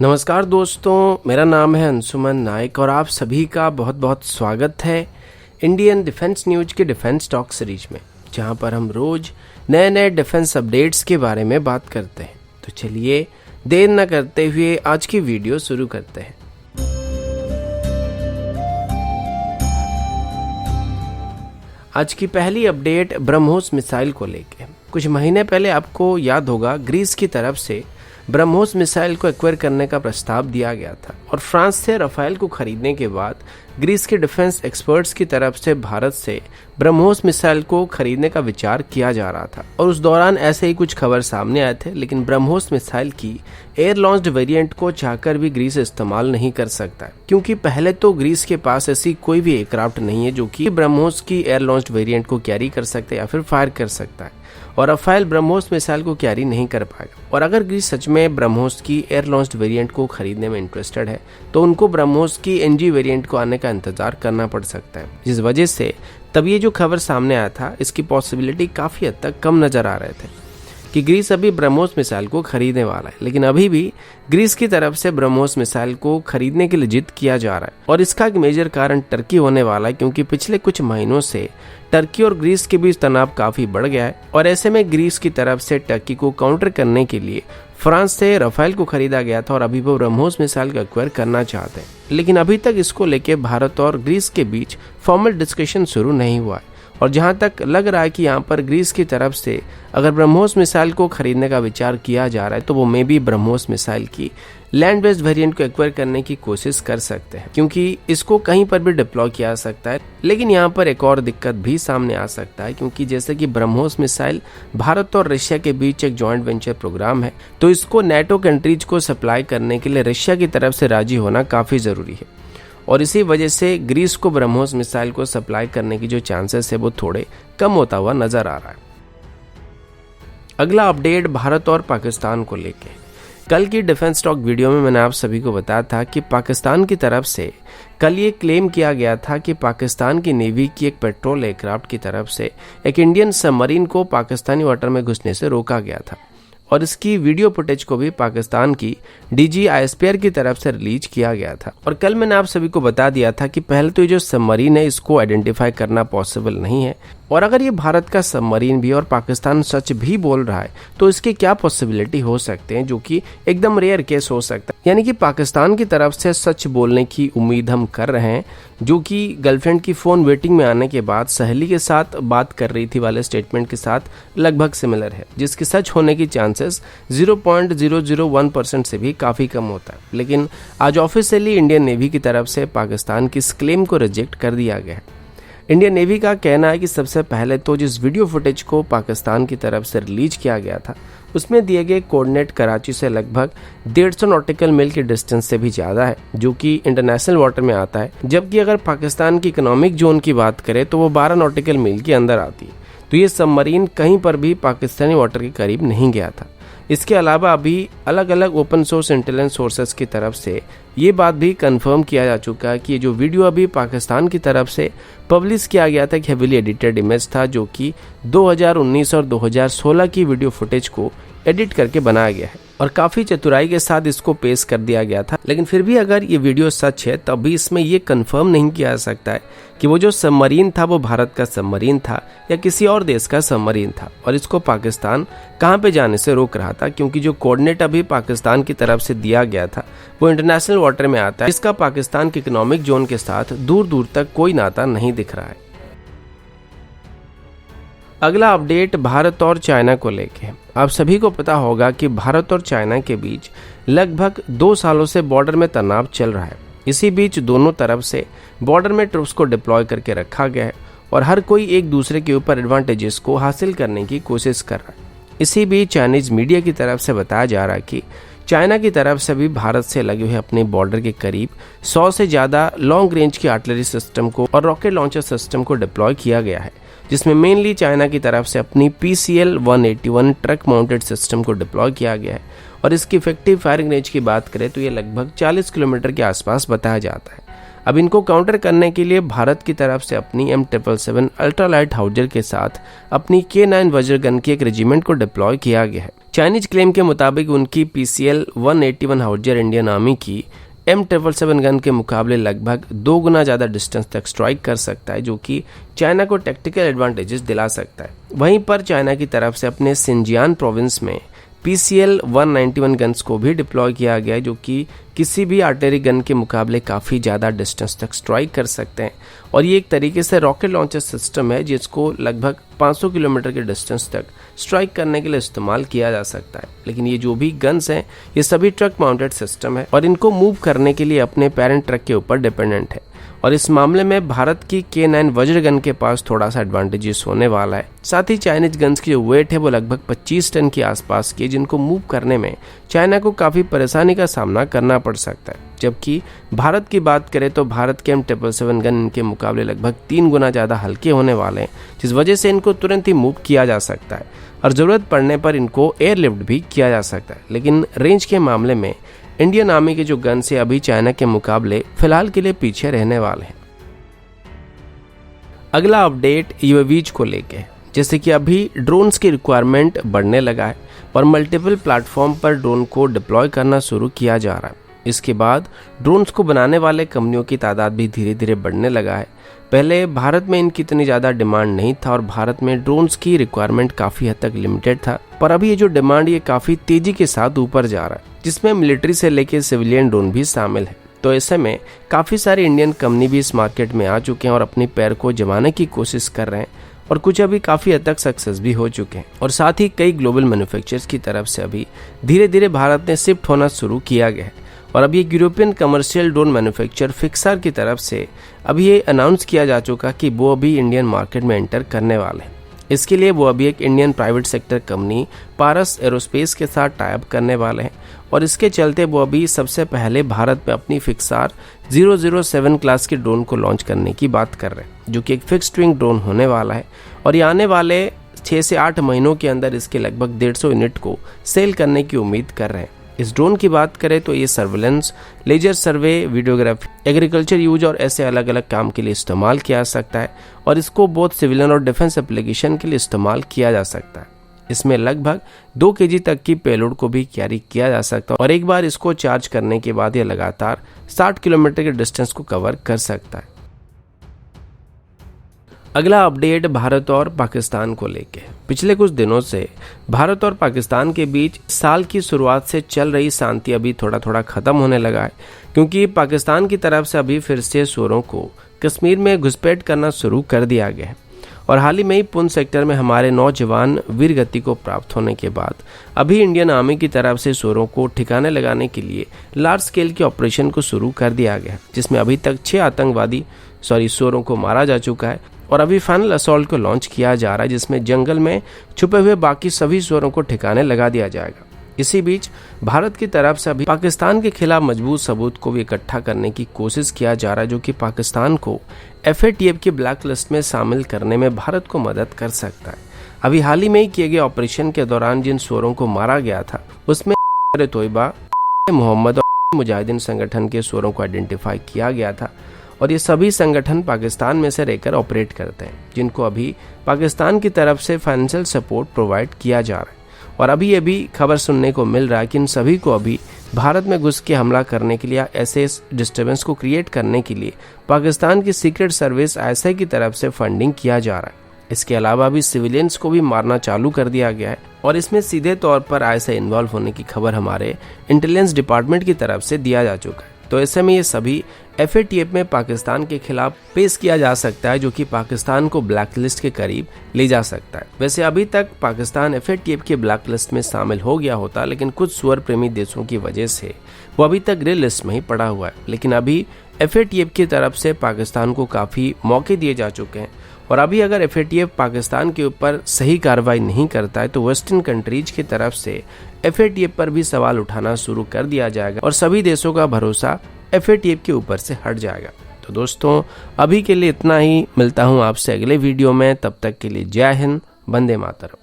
नमस्कार दोस्तों, मेरा नाम है अंशुमन नायक और आप सभी का बहुत बहुत स्वागत है इंडियन डिफेंस न्यूज के डिफेंस टॉक सीरीज में, जहां पर हम रोज नए नए डिफेंस अपडेट्स के बारे में बात करते हैं। तो चलिए देर न करते हुए आज की वीडियो शुरू करते हैं। आज की पहली अपडेट ब्रह्मोस मिसाइल को लेके। कुछ महीने पहले आपको याद होगा ग्रीस की तरफ से ब्रह्मोस मिसाइल को एक्वायर करने का प्रस्ताव दिया गया था और फ्रांस से राफेल को खरीदने के बाद ग्रीस के डिफेंस एक्सपर्ट्स की तरफ से भारत से ब्रह्मोस मिसाइल को खरीदने का विचार किया जा रहा था। और उस दौरान ऐसे ही कुछ खबर सामने आए थे, लेकिन ब्रह्मोस मिसाइल की एयर लॉन्च्ड वेरिएंट को चाहकर भी ग्रीस इस्तेमाल नहीं कर सकता है, क्योंकि पहले तो ग्रीस के पास ऐसी कोई भी एयरक्राफ्ट नहीं है जो कि ब्रह्मोस की एयर लॉन्च्ड वेरिएंट को कैरी कर सकता है या फिर फायर कर सकता है, और राफेल ब्रह्मोस मिसाइल को कैरी नहीं कर पाएगा। और अगर ग्रीस सच में ब्रह्मोस की एयर लॉन्च्ड वेरिएंट को खरीदने में इंटरेस्टेड है तो उनको ब्रह्मोस की एनजी वेरिएंट को आने का इंतजार करना पड़ सकता है, जिस वजह से तब ये जो खबर सामने आया था इसकी पॉसिबिलिटी काफी हद तक कम नजर आ रहे थे कि ग्रीस अभी ब्रह्मोस मिसाइल को खरीदने वाला है। लेकिन अभी भी ग्रीस की तरफ से ब्रह्मोस मिसाइल को खरीदने के लिए जिद किया जा रहा है, और इसका एक मेजर कारण टर्की होने वाला है, क्योंकि पिछले कुछ महीनों से टर्की और ग्रीस के बीच तनाव काफी बढ़ गया है। और ऐसे में ग्रीस की तरफ से टर्की को काउंटर करने के लिए फ्रांस से राफेल को खरीदा गया था और अभी वो ब्रह्मोस मिसाइल का एक्वायर करना चाहते हैं। लेकिन अभी तक इसको लेके भारत और ग्रीस के बीच फॉर्मल डिस्कशन शुरू नहीं हुआ है, और जहां तक लग रहा है कि यहाँ पर ग्रीस की तरफ से अगर ब्रह्मोस मिसाइल को खरीदने का विचार किया जा रहा है तो वो मे बी ब्रह्मोस मिसाइल की लैंड बेस्ड वेरिएंट को एक्वायर करने की कोशिश कर सकते हैं, क्योंकि इसको कहीं पर भी डिप्लॉय किया जा सकता है। लेकिन यहाँ पर एक और दिक्कत भी सामने आ सकता है, क्योंकि जैसे कि ब्रह्मोस मिसाइल भारत और रशिया के बीच एक जॉइंट वेंचर प्रोग्राम है, तो इसको नेटो कंट्रीज को सप्लाई करने के लिए रशिया की तरफ से राजी होना काफी जरूरी है, और इसी वजह से ग्रीस को ब्रह्मोस मिसाइल को सप्लाई करने की जो चांसेस है वो थोड़े कम होता हुआ नजर आ रहा है। अगला अपडेट भारत और पाकिस्तान को लेके। कल की डिफेंस टॉक वीडियो में मैंने आप सभी को बताया था कि पाकिस्तान की तरफ से कल ये क्लेम किया गया था कि पाकिस्तान की नेवी की एक पेट्रोल एयरक्राफ्ट की तरफ से एक इंडियन सबमरीन को पाकिस्तानी वाटर में घुसने से रोका गया था, और इसकी वीडियो फुटेज को भी पाकिस्तान की DGISPR की तरफ से रिलीज किया गया था। और कल मैंने आप सभी को बता दिया था कि पहले तो ये जो सबमरीन है इसको आइडेंटिफाई करना पॉसिबल नहीं है, और अगर ये भारत का सबमरीन भी और पाकिस्तान सच भी बोल रहा है तो इसकी क्या पॉसिबिलिटी हो सकते हैं, जो कि एकदम रेयर केस हो सकता है। यानी कि पाकिस्तान की तरफ से सच बोलने की उम्मीद हम कर रहे हैं, जो कि गर्लफ्रेंड की फोन वेटिंग में आने के बाद सहेली के साथ बात कर रही थी वाले स्टेटमेंट के साथ लगभग सिमिलर है, जिसके सच होने की चांसेस 0.001% से भी काफी कम होता है। लेकिन आज ऑफिशियली इंडियन नेवी की तरफ से पाकिस्तान की इस क्लेम को रिजेक्ट कर दिया गया है। इंडियन नेवी का कहना है कि सबसे पहले तो जिस वीडियो फुटेज को पाकिस्तान की तरफ से रिलीज किया गया था उसमें दिए गए कोऑर्डिनेट कराची से लगभग 150 नॉटिकल मील के डिस्टेंस से भी ज्यादा है, जो कि इंटरनेशनल वाटर में आता है, जबकि अगर पाकिस्तान की इकोनॉमिक जोन की बात करें तो वो 12 नॉटिकल मील के अंदर आती है। तो ये सबमरीन कहीं पर भी पाकिस्तानी वाटर के करीब नहीं गया था। इसके अलावा अभी अलग अलग ओपन सोर्स इंटेलिजेंस सोर्सेस की तरफ से ये बात भी कंफर्म किया जा चुका है कि ये जो वीडियो अभी पाकिस्तान की तरफ से पब्लिश किया गया था, हेवीली एडिटेड इमेज था, जो कि 2019 और 2016 की वीडियो फुटेज को एडिट करके बनाया गया है और काफी चतुराई के साथ इसको पेश कर दिया गया था। लेकिन फिर भी अगर ये वीडियो सच है तब भी इसमें ये कंफर्म नहीं किया जा सकता है कि वो जो सबमरीन था वो भारत का सबमरीन था या किसी और देश का सबमरीन था, और इसको पाकिस्तान कहाँ पे जाने से रोक रहा था, क्योंकि जो कोऑर्डिनेट अभी पाकिस्तान की तरफ से दिया गया था वो इंटरनेशनल वाटर में आता है, इसका पाकिस्तान के इकोनॉमिक जोन के साथ दूर दूर तक कोई नाता नहीं दिख रहा है। अगला अपडेट भारत और चाइना को लेके। आप सभी को पता होगा कि भारत और चाइना के बीच लगभग 2 सालों से बॉर्डर में तनाव चल रहा है। इसी बीच दोनों तरफ से बॉर्डर में ट्रूप्स को डिप्लॉय करके रखा गया है और हर कोई एक दूसरे के ऊपर एडवांटेजेस को हासिल करने की कोशिश कर रहा है। इसी बीच चाइनीज मीडिया की तरफ से बताया जा रहा है कि चाइना की तरफ से भी भारत से लगे हुए अपने बॉर्डर के करीब 100 से ज़्यादा लॉन्ग रेंज की आर्टिलरी सिस्टम को और रॉकेट लॉन्चर सिस्टम को डिप्लॉय किया गया है, जिसमें मेनली चाइना की तरफ से अपनी PCL-181 ट्रक माउंटेड सिस्टम को डिप्लॉय किया गया है, और इसकी इफेक्टिव फायरिंग रेंज की बात करें तो ये लगभग 40 किलोमीटर के आसपास बताया जाता है। अब इनको काउंटर करने के लिए भारत की तरफ से अपनी M777 अल्ट्रा लाइट हाउजर के साथ अपनी K9 वज्रगन की एक रेजिमेंट को डिप्लॉय किया गया है, चाइनीज क्लेम के मुताबिक उनकी PCL 181 हाउजर इंडियन आर्मी की M777 गन के मुकाबले लगभग 2 गुना ज़्यादा डिस्टेंस तक स्ट्राइक कर सकता है, जो कि चाइना को टैक्टिकल एडवांटेजेस दिला सकता है। वहीं पर चाइना की तरफ से अपने सिंजियान प्रोविंस में PCL 191 गन्स को भी डिप्लॉय किया गया है, जो कि किसी भी आर्टिलरी गन के मुकाबले काफ़ी ज़्यादा डिस्टेंस तक स्ट्राइक कर सकते हैं। और ये एक तरीके से रॉकेट लॉन्चर सिस्टम है जिसको लगभग 500 किलोमीटर के डिस्टेंस तक स्ट्राइक करने के लिए इस्तेमाल किया जा सकता है। लेकिन ये जो भी गन्स हैं ये सभी ट्रक माउंटेड सिस्टम है और इनको मूव करने के लिए अपने पेरेंट ट्रक के ऊपर डिपेंडेंट है। और इस मामले में भारत की K9 वज्र गन के पास थोड़ा सा एडवांटेजेस होने वाला है। साथ ही चाइनीज गन्स की जो वेट है वो लगभग 25 टन के आसपास की, जिनको मूव करने में चाइना को काफ़ी परेशानी का सामना करना पड़ सकता है। जबकि भारत की बात करें तो भारत के M777 गन इनके मुकाबले लगभग 3 गुना ज़्यादा हल्के होने वाले हैं, जिस वजह से इनको तुरंत ही मूव किया जा सकता है और ज़रूरत पड़ने पर इनको एयरलिफ्ट भी किया जा सकता है। लेकिन रेंज के मामले में इंडियन आर्मी के जो गन से अभी चाइना के मुकाबले फिलहाल के लिए पीछे रहने वाले हैं। अगला अपडेट UAVs को लेके, जैसे कि अभी ड्रोन्स की रिक्वायरमेंट बढ़ने लगा है और मल्टीपल प्लेटफॉर्म पर ड्रोन को डिप्लॉय करना शुरू किया जा रहा है। इसके बाद ड्रोन्स को बनाने वाले कंपनियों की तादाद भी धीरे धीरे बढ़ने लगा है। पहले भारत में इनकी इतनी ज़्यादा डिमांड नहीं था और भारत में ड्रोन्स की रिक्वायरमेंट काफ़ी हद तक लिमिटेड था, पर अभी ये जो डिमांड ये काफ़ी तेज़ी के साथ ऊपर जा रहा है, जिसमें मिलिट्री से लेकर सिविलियन ड्रोन भी शामिल है। तो ऐसे में काफ़ी सारी इंडियन कंपनी भी इस मार्केट में आ चुके हैं और अपने पैर को जमाने की कोशिश कर रहे हैं और कुछ अभी काफ़ी हद तक सक्सेस भी हो चुके हैं। और साथ ही कई ग्लोबल मैन्युफैक्चरर्स की तरफ से अभी धीरे धीरे भारत में शिफ्ट होना शुरू किया गया है। और अभी एक European commercial drone manufacturer fixer की तरफ से अभी ये अनाउंस किया जा चुका कि वो अभी इंडियन मार्केट में एंटर करने वाले हैं। इसके लिए वो अभी एक इंडियन प्राइवेट सेक्टर कंपनी पारस एरोस्पेस के साथ टाई अप करने वाले हैं और इसके चलते वो अभी सबसे पहले भारत में अपनी फिक्सर 007 क्लास के ड्रोन को लॉन्च करने की बात कर रहे हैं, जो कि एक फिक्स्ड विंग ड्रोन होने वाला है और ये आने वाले 6 से 8 महीनों के अंदर इसके लगभग 150 यूनिट को सेल करने की उम्मीद कर रहे हैं। इस ड्रोन की बात करें तो ये सर्वेलेंस, लेजर सर्वे, वीडियोग्राफी, एग्रीकल्चर यूज और ऐसे अलग अलग काम के लिए इस्तेमाल किया जा सकता है और इसको बहुत सिविलियन और डिफेंस एप्लीकेशन के लिए इस्तेमाल किया जा सकता है। इसमें लगभग 2 kg तक की पेलोड को भी कैरी किया जा सकता है और एक बार इसको चार्ज करने के बाद ये लगातार 60 किलोमीटर के डिस्टेंस को कवर कर सकता है। अगला अपडेट भारत और पाकिस्तान को लेके। पिछले कुछ दिनों से भारत और पाकिस्तान के बीच साल की शुरुआत से चल रही शांति अभी थोड़ा थोड़ा खत्म होने लगा है, क्योंकि पाकिस्तान की तरफ से अभी फिर से शोरों को कश्मीर में घुसपैठ करना शुरू कर दिया गया है। और हाल ही में ही पुंछ सेक्टर में हमारे 9 जवान वीर गति को प्राप्त होने के बाद अभी इंडियन आर्मी की तरफ से शोरों को ठिकाने लगाने के लिए लार्ज स्केल के ऑपरेशन को शुरू कर दिया गया, जिसमें अभी तक 6 आतंकवादी शोरों को मारा जा चुका है और अभी फाइनल असॉल्ट को लॉन्च किया जा रहा है, जिसमें जंगल में छुपे हुए बाकी सभी शोरों को ठिकाने लगा दिया जाएगा। इसी बीच भारत की तरफ से अभी पाकिस्तान के खिलाफ मजबूत सबूत को भी इकट्ठा करने की कोशिश किया जा रहा है, जो कि पाकिस्तान को FATF की ब्लैक लिस्ट में शामिल करने में भारत को मदद कर सकता है। अभी हाल ही में ही किए गए ऑपरेशन के दौरान जिन शोरों को मारा गया था उसमें तोयबा, मोहम्मद और मुजाहिदीन संगठन के शोरों को आइडेंटिफाई किया गया था और ये सभी संगठन पाकिस्तान में से रहकर ऑपरेट करते हैं, जिनको अभी पाकिस्तान की तरफ से फाइनेंशियल सपोर्ट प्रोवाइड किया जा रहा है। और अभी ये भी खबर सुनने को मिल रहा है कि इन सभी को अभी भारत में घुस के हमला करने के लिए, ऐसे डिस्टर्बेंस को क्रिएट करने के लिए पाकिस्तान की सीक्रेट सर्विस ISI की तरफ से फंडिंग किया जा रहा है। इसके अलावा भी सिविलियंस को भी मारना चालू कर दिया गया है और इसमें सीधे तौर पर ISI इन्वॉल्व होने की खबर हमारे इंटेलिजेंस डिपार्टमेंट की तरफ से दिया जा चुका है। तो ऐसे में ये सभी FATF में पाकिस्तान के खिलाफ पेश किया जा सकता है, जो कि पाकिस्तान को ब्लैक लिस्ट के करीब ले जा सकता है। वैसे अभी तक पाकिस्तान FATF के ब्लैक लिस्ट में शामिल हो गया होता, लेकिन कुछ सुअर प्रेमी देशों की वजह से वो अभी तक ग्रे लिस्ट में ही पड़ा हुआ है। लेकिन अभी FATF की तरफ से पाकिस्तान को काफ़ी मौके दिए जा चुके हैं और अभी अगर FATF पाकिस्तान के ऊपर सही कार्रवाई नहीं करता है तो वेस्टर्न कंट्रीज की तरफ से FATF पर भी सवाल उठाना शुरू कर दिया जाएगा और सभी देशों का भरोसा FATF के ऊपर से हट जाएगा। तो दोस्तों अभी के लिए इतना ही, मिलता हूँ आपसे अगले वीडियो में, तब तक के लिए जय हिंद, वंदे मातरम।